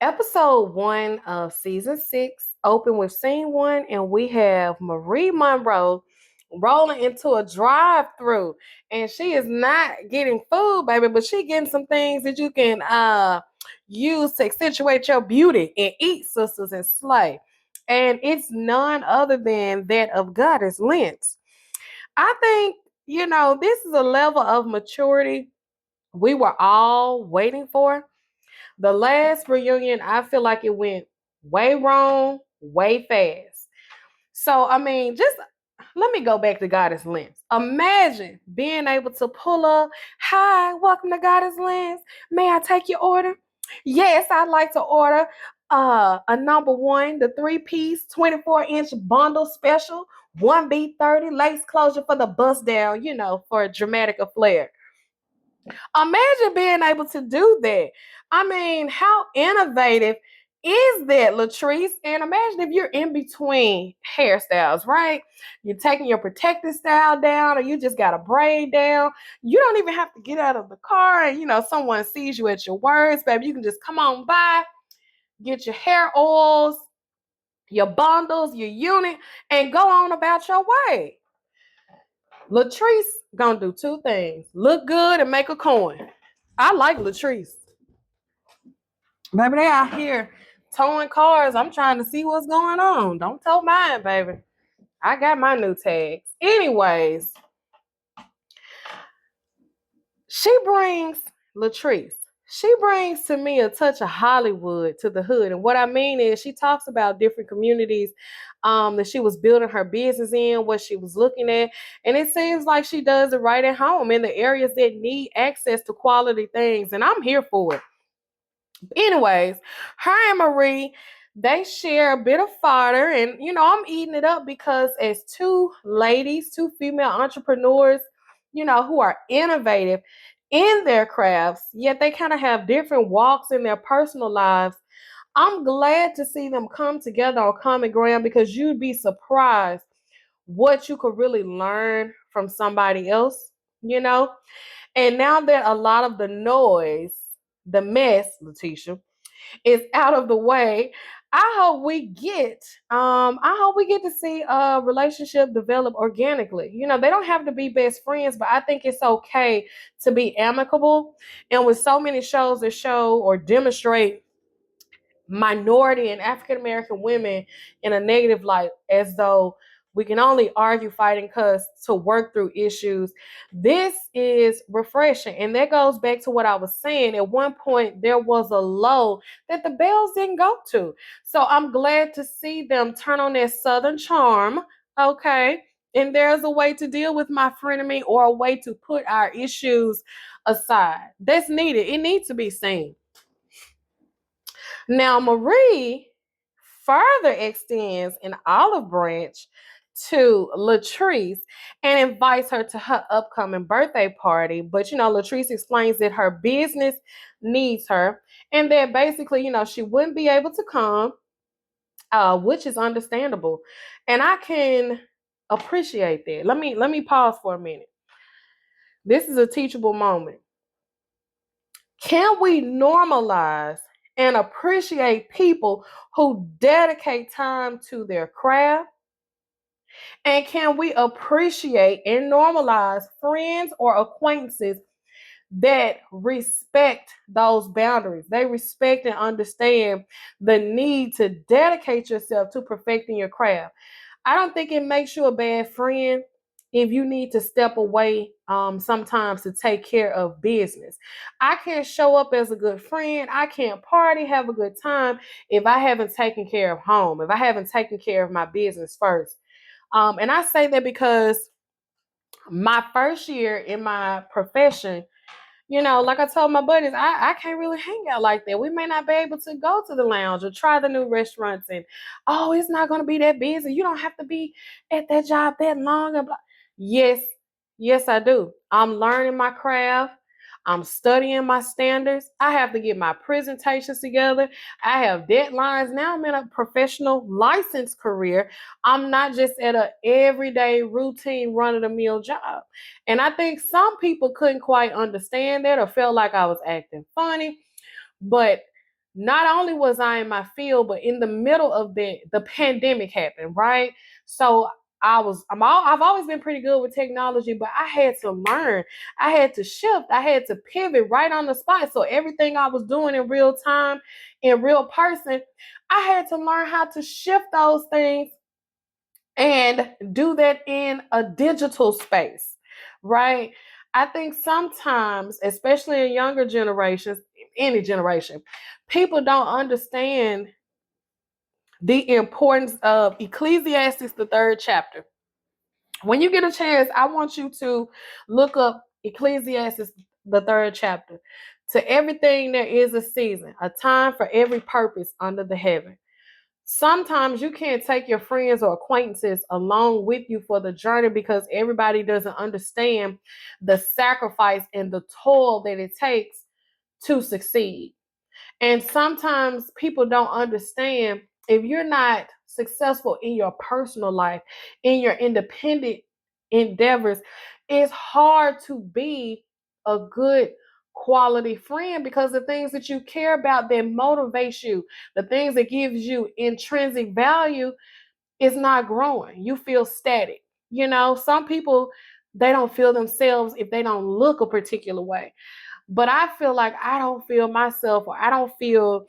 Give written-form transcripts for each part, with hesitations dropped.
Episode 1 of season 6 open with scene 1, and we have Marie Monroe rolling into a drive-through, and she is not getting food, baby, but she getting some things that you can use to accentuate your beauty and eat, sisters, and slay. And it's none other than that of Goddess Lens. I think, this is a level of maturity we were all waiting for. The last reunion, I feel like it went way wrong, way fast. So, I mean, just let me go back to Goddess Lens. Imagine being able to pull up, hi, welcome to Goddess Lens. May I take your order? Yes, I'd like to order a number one, the 3-piece, 24-inch bundle special, 1B30, lace closure for the bust down, for a dramatic flair. Imagine being able to do that. I mean, how innovative is that, Latrice? And imagine if you're in between hairstyles, right? You're taking your protective style down, or you just got a braid down. You don't even have to get out of the car and, someone sees you at your words, baby. You can just come on by, get your hair oils, your bundles, your unit, and go on about your way. Latrice gonna do two things: look good and make a coin. I like Latrice. Baby, they out here towing cars. I'm trying to see what's going on. Don't tow mine, baby. I got my new tags. Anyways, Latrice, she brings to me a touch of Hollywood to the hood. And what I mean is she talks about different communities that she was building her business in, what she was looking at. And it seems like she does it right at home in the areas that need access to quality things. And I'm here for it. Anyways, her and Marie, they share a bit of fodder, and I'm eating it up because as two ladies, two female entrepreneurs, who are innovative in their crafts, yet they kind of have different walks in their personal lives. I'm glad to see them come together on common ground, because you'd be surprised what you could really learn from somebody else, And now that a lot of the noise, the mess, Letitia, is out of the way, I hope we get to see a relationship develop organically. They don't have to be best friends, but I think it's okay to be amicable. And with so many shows that show or demonstrate minority and African American women in a negative light, as though we can only argue, fight, and cuss to work through issues. This is refreshing. And that goes back to what I was saying. At one point, there was a low that the Bells didn't go to. So I'm glad to see them turn on their Southern charm. Okay. And there's a way to deal with my frenemy, or a way to put our issues aside. That's needed. It needs to be seen. Now, Marie further extends an olive branch to Latrice and invites her to her upcoming birthday party. But, Latrice explains that her business needs her, and that basically, she wouldn't be able to come, which is understandable. And I can appreciate that. Let me pause for a minute. This is a teachable moment. Can we normalize and appreciate people who dedicate time to their craft? And can we appreciate and normalize friends or acquaintances that respect those boundaries? They respect and understand the need to dedicate yourself to perfecting your craft. I don't think it makes you a bad friend if you need to step away sometimes to take care of business. I can't show up as a good friend. I can't party, have a good time if I haven't taken care of home, if I haven't taken care of my business first. And I say that because my first year in my profession, like I told my buddies, I can't really hang out like that. We may not be able to go to the lounge or try the new restaurants, and it's not going to be that busy. You don't have to be at that job that long. And blah. Yes, I do. I'm learning my craft. I'm studying my standards. I have to get my presentations together. I have deadlines. Now I'm in a professional licensed career. I'm not just at an everyday routine run-of-the-mill job. And I think some people couldn't quite understand that, or felt like I was acting funny. But not only was I in my field, but in the middle of the pandemic happened, right? So I've always been pretty good with technology, but I had to learn. I had to shift. I had to pivot right on the spot. So everything I was doing in real time, in real person, I had to learn how to shift those things and do that in a digital space, right? I think sometimes, especially in younger generations, any generation, people don't understand the importance of Ecclesiastes, the 3rd chapter. When you get a chance, I want you to look up Ecclesiastes, the 3rd chapter. To everything there is a season, a time for every purpose under the heaven. Sometimes you can't take your friends or acquaintances along with you for the journey because everybody doesn't understand the sacrifice and the toil that it takes to succeed. And sometimes people don't understand, if you're not successful in your personal life, in your independent endeavors, it's hard to be a good quality friend because the things that you care about that motivates you, the things that gives you intrinsic value is not growing. You feel static. You know, some people, they don't feel themselves if they don't look a particular way. But I feel like I don't feel myself, or I don't feel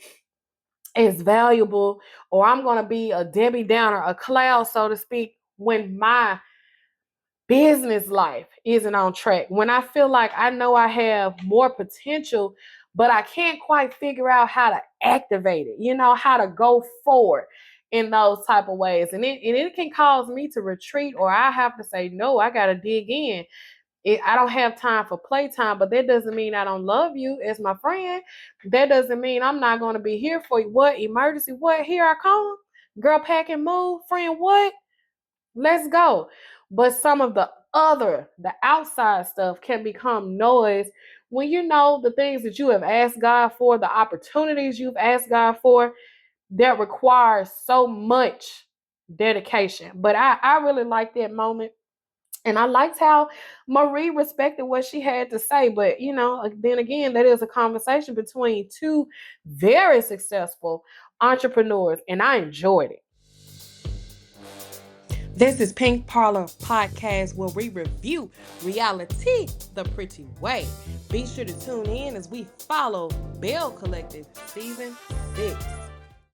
as valuable, or I'm going to be a Debbie Downer, a cloud, so to speak, when my business life isn't on track. When I feel like I know I have more potential, but I can't quite figure out how to activate it, you know, how to go forward in those type of ways. And it can cause me to retreat, or I have to say, no, I got to dig in. I don't have time for playtime, but that doesn't mean I don't love you as my friend. That doesn't mean I'm not going to be here for you. What? Emergency? What? Here I come. Girl, pack and move. Friend, what? Let's go. But some of the outside stuff can become noise when you know the things that you have asked God for, the opportunities you've asked God for, that requires so much dedication. But I really like that moment. And I liked how Marie respected what she had to say. But, you know, then again, that is a conversation between two very successful entrepreneurs, and I enjoyed it. This is Pink Parlor Podcast, where we review reality the pretty way. Be sure to tune in as we follow Belle Collective Season 6.